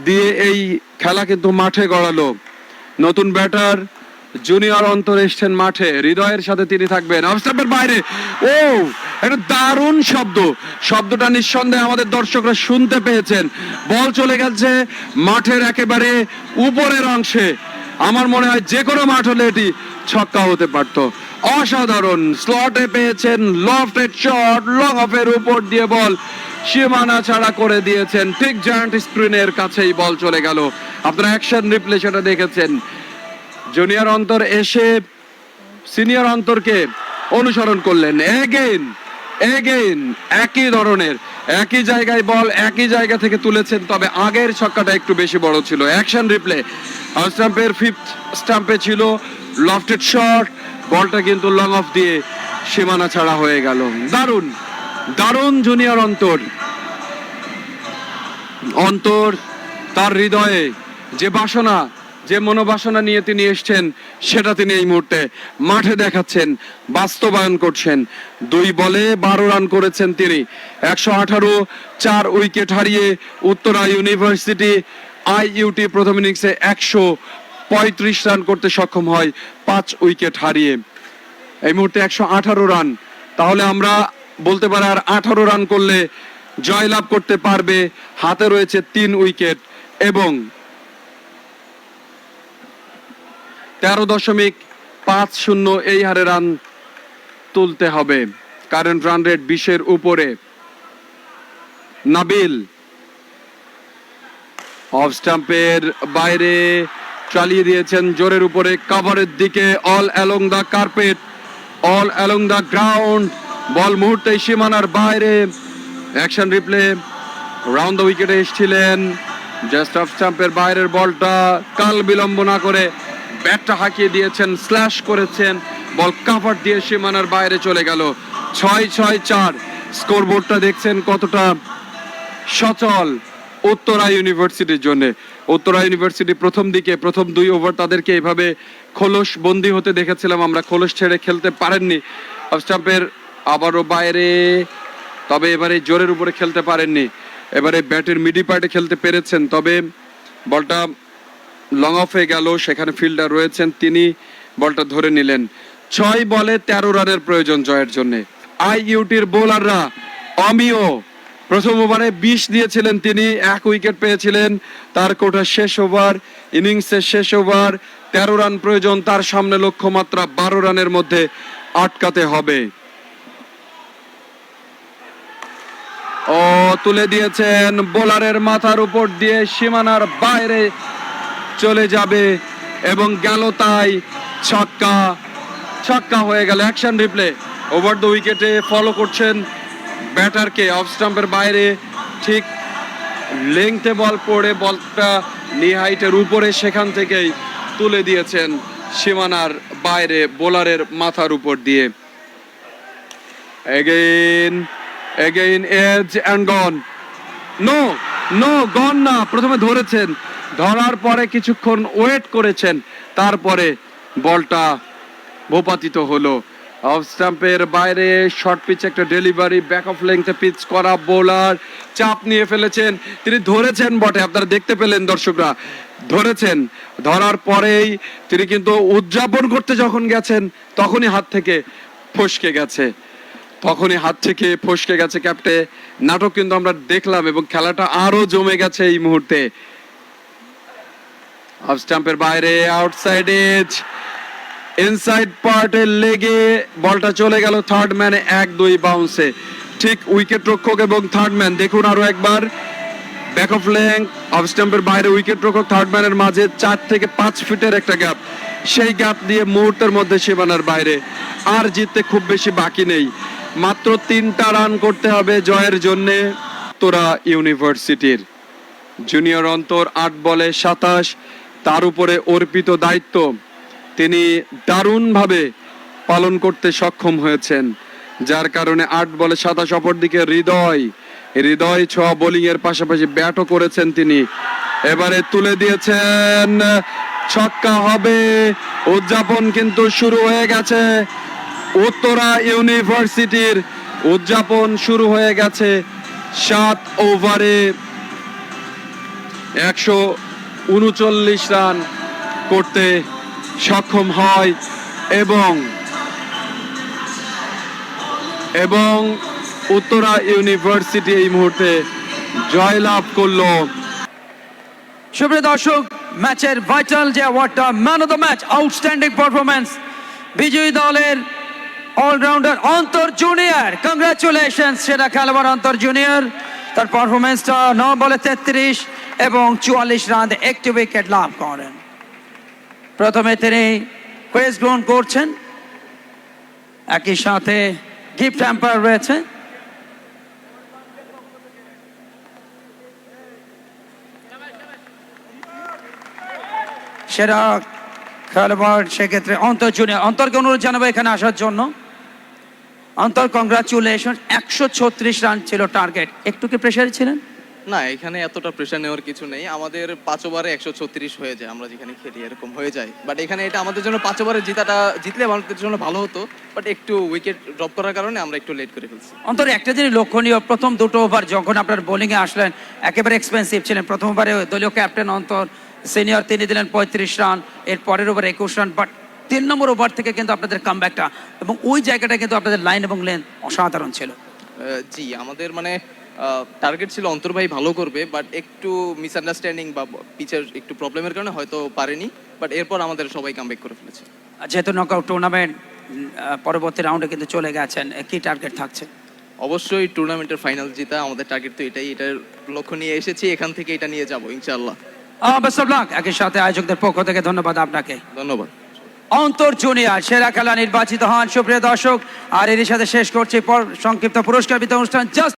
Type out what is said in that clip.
দিয়ে এই খেলা কিন্তু মাঠে গড়ালো। নতুন ব্যাটার জুনিয়র অন্তর এসছেন মাঠে, হৃদয়ের সাথে তিনি থাকবেন। অফ স্টাম্পের বাইরে, ও একটা দারুণ শব্দটা নিঃসন্দেহে আমাদের দর্শকরা শুনতে পেয়েছেন। বল চলে গেছে মাঠের একেবারে উপরের অংশে। আমার মনে হয় যে কোনো মাঠ হলে এটি ছক্কা হতে পারত। অসাধারণ স্লটে পেয়েছেন, লফটেড শট, লং অফের উপর দিয়ে বল সীমানা ছাড়া করে দিয়েছেন। ঠিক জায়ান্ট স্ক্রিনের কাছেই বল চলে গেল। আপনারা অ্যাকশন রিপ্লে সেটা দেখেছেন। জুনিয়র অন্তর এসে সিনিয়র অন্তরকে অনুসরণ করলেন। এগেইন একই ধরনের, একই জায়গায় বল একই জায়গা থেকে তুলেছেন, তবে আগের ছক্কাটা একটু বেশি বড় ছিল। অ্যাকশন রিপ্লে, স্টাম্পের ফিফথ স্টাম্পে ছিল লফটেড শট, বলটা কিন্তু লং অফ দিয়ে সীমানা ছাড়া হয়ে গেল। দারুণ জুনিয়র অন্তর তার হৃদয়ে যে বাসনা, যে মনোবাসনা নিয়ে তিনি এসছেন, সেটা তিনি এই মুহূর্তে মাঠে দেখাচ্ছেন, বাস্তবায়ন করছেন। 2 বলে 12 রান করেছেন তিনি। 118, 4 উইকেট হারিয়ে উত্তরা ইউনিভার্সিটি আইইউটি প্রথম ইনিংসে 135 রান করতে সক্ষম হয় 5 উইকেট হারিয়ে। এই মুহূর্তে 118 রান, তাহলে আমরা বলতে পারি আর 18 রান করলে জয়লাভ করতে পারবে। হাতে রয়েছে 3 উইকেট এবং 13.50 এই হারে রান তুলতে হবে। কারেন্ট রান রেট 20-এর উপরে। নাবিল অফ স্টাম্পের বাইরে চালিয়ে দিয়েছেন জোরের উপরে, কভারের দিকে, all along the carpet, all along the ground. Ball মুহূর্তেই সীমানার বাইরে। অ্যাকশন রিপ্লে, রাউন্ড দ্য উইকেটে এসেছিলেন, জাস্ট অফ স্টাম্পের বাইরের বলটা কাল বিলম্ব না করে ব্যাটটা হাঁকিয়ে দিয়েছেন, স্ল্যাশ করেছেন, বল কাভার দিয়ে সীমানার বাইরে চলে গেল। 6-6-4 স্কোরবোর্ডটা দেখছেন কতটা সচল উত্তরা ইউনিভার্সিটির জন্য। উত্তরা ইউনিভার্সিটি প্রথম দিকে প্রথম 2 ওভার তাদেরকে এভাবে খোলস বন্দি হতে দেখেছিলাম আমরা, খোলস ছেড়ে খেলতে পারেননি। অফ স্টাম্পের আবারও বাইরে, তবে এবারে জোরের উপরে খেলতে পারেননি। এবারে ব্যাটের মিডি পার্টে খেলতে পেরেছেন, তবে বলটা লং অফ হয়ে গেল। সেখানে ফিল্ডার রয়েছেন, তিনি বলটা ধরে নিলেন। 6 বলে 13 রানের প্রয়োজন জয়ের জন্য। আইইউটির বোলাররা অমিয়, প্রথম ওভারে 20 দিয়েছিলেন তিনি, 1 উইকেট পেয়েছিলেন। তার কোটা শেষ ওভার, ইনিংসের শেষ ওভার, 13 রান প্রয়োজন। তার সামনে লক্ষ্যমাত্রা 12 রানের মধ্যে আটকাতে হবে। তুলে দিয়েছেন বোলারের মাথার উপর দিয়ে, সীমানার বাইরে চলে যাবে এবং গেল তাই ছক্কা হয়ে গেল। অ্যাকশন রিপ্লে, ওভার দ্য উইকেটে ফলো করছেন ব্যাটারকে, অফ স্টাম্পের বাইরে ঠিক লেংথে বল পড়ে বলটা নি হাইটের উপরে, সেখান থেকেই তুলে দিয়েছেন সীমানার বাইরে বোলারের মাথার উপর দিয়ে। Again edge and gone. No gone না, প্রথমে ধরেছেন, ধরার পরে কিছুক্ষণ ওয়েট করেছেন, তারপরে বলটা ভোপাতিত হলো। অফ স্টাম্পের বাইরে শর্ট পিচ একটা ডেলিভারি, ব্যাক অফ লেংথে পিচ করা, বোলার চাপ নিয়ে ফেলেছেন, তিনি ধরেছেন বটে, আপনারা দেখতে পেলেন দর্শকরা, ধরেছেন। ধরার পরেই তিনি কিন্তু উদযাপন করতে যখন গেছেন তখনই হাত থেকে ফসকে গেছে ক্যাপ্টে। নাটক কিন্তু আমরা দেখলাম এবং খেলাটা আরো জমে গেছে এই মুহূর্তে। অফ স্টাম্পের বাইরে আউটসাইড এজ, ইনসাইড পার্টে লেগে বলটা চলে গেল থার্ড ম্যানে 1-2 বাউন্সে। ঠিক উইকেট রক্ষক এবং থার্ড ম্যান, দেখুন আরো একবার, ব্যাক অফ লেংথ, অফ স্টাম্পের বাইরে উইকেট রক্ষক থার্ড ম্যানের মাঝে 4 থেকে 5 ফিটের একটা গ্যাপ, সেই গ্যাপ দিয়ে মুহূর্তের মধ্যে সীমানার বাইরে। আর জিততে খুব বেশি বাকি নেই, মাত্র 3টা রান করতে হবে জয়ের জন্যে উত্তরা ইউনিভার্সিটির। জুনিয়র অন্তর 8 বলে 27, তার উপরে অর্পিত দায়িত্ব তিনি দারুণভাবে পালন করতে সক্ষম হয়েছেন, যার কারণে 8 বলে 27। অপরদিকে হৃদয় 6 বোলিং এর পাশাপাশি ব্যাটও করেছেন তিনি। এবারে তুলে দিয়েছেন, ছক্কা হবে। উদযাপন কিন্তু শুরু হয়ে গেছে, উত্তরা ইউনিভার্সিটির উদযাপন শুরু হয়ে গেছে। 7 ওভারে 139 রান করতে সক্ষম হয় এবং উত্তরা ইউনিভার্সিটি এই মুহূর্তে জয়লাভ করলো। সুপ্রিয় দর্শক, ম্যাচের ভাইটাল যে অ্যাওয়ার্ডটা man of the match outstanding performance বিজয়ী দলের অলরাউন্ডার অন্তর জুনিয়র, কংগ্রাচুলেশনস সেরা খেলোয়াড় অন্তর জুনিয়র। তার পারফরমেন্সটা 9 বলে 33 এবং 44 রান একটি উইকেট লাভ করেন। প্রথমে তিনি কুইজ গ্রহণ করছেন, একই সাথে গিফট হ্যাম্পার রয়েছে। সেরা খেলোয়াড় সেক্ষেত্রে অন্তর জুনিয়র। অন্তরকে অনুরোধ জানাবো এখানে আসার জন্য। অন্তর, কংগ্রাচুলেশন। 136 রান ছিল টার্গেট, একটু কি প্রেশারে ছিলেন? না, এখানে এতটা প্রেশার নেওয়ার কিছু নেই। আমাদের 5 ওভারে 136 হয়ে যায়, আমরা যেখানে খেলি এরকম হয়ে যায়। বাট এখানে এটা আমাদের জন্য 5 ওভারে জিতলে আমাদের জন্য ভালো হতো, বাট একটু উইকেট ড্রপ করার কারণে আমরা একটু লেট করে ফেলছি। অন্তর, একটা জিনিস লক্ষণীয়, প্রথম দুটো ওভার যখন আপনার বোলিংয়ে আসলেন একেবারে এক্সপেন্সিভ ছিলেন। প্রথম ওভারে দলীয় ক্যাপ্টেন অন্তর সিনিয়র, তিনি দিলেন 35 রান, এর পরের over 21 run. But 3 number over থেকে কিন্তু আপনাদের কামব্যাকটা এবং ওই জায়গাটা কিন্তু আপনাদের লাইন এবং লেন্থ অসাধারণ ছিল। জি, আমাদের মানে টার্গেট ছিল অন্তর ভাই ভালো করবে, বাট একটু মিসআন্ডারস্ট্যান্ডিং বা পিচের একটু প্রবলেমের কারণে হয়তো পারেনি। বাট এরপর আমাদের সবাই কামব্যাক করে ফেলেছে। যেহেতু নকআউট টুর্নামেন্ট পরবর্তী রাউন্ডে কিন্তু চলে গেছেন, কি টার্গেট থাকছে? অবশ্যই টুর্নামেন্টের ফাইনাল জেতা আমাদের টার্গেট, তো এটাই, এটার লক্ষ্য নিয়ে এসেছি। এখান থেকে এটা নিয়ে যাব ইনশাআল্লাহ। Best of luck. একই সাথে আয়োজকদের পক্ষ থেকে ধন্যবাদ আপনাকে। ধন্যবাদ। অন্তর জুনিয়র সেরা খেলা নির্বাচিত হন। সুপ্রিয় দর্শক, আর এর সাথে শেষ করছি সংক্ষিপ্ত পুরস্কার বিতরণ অনুষ্ঠান। জাস্ট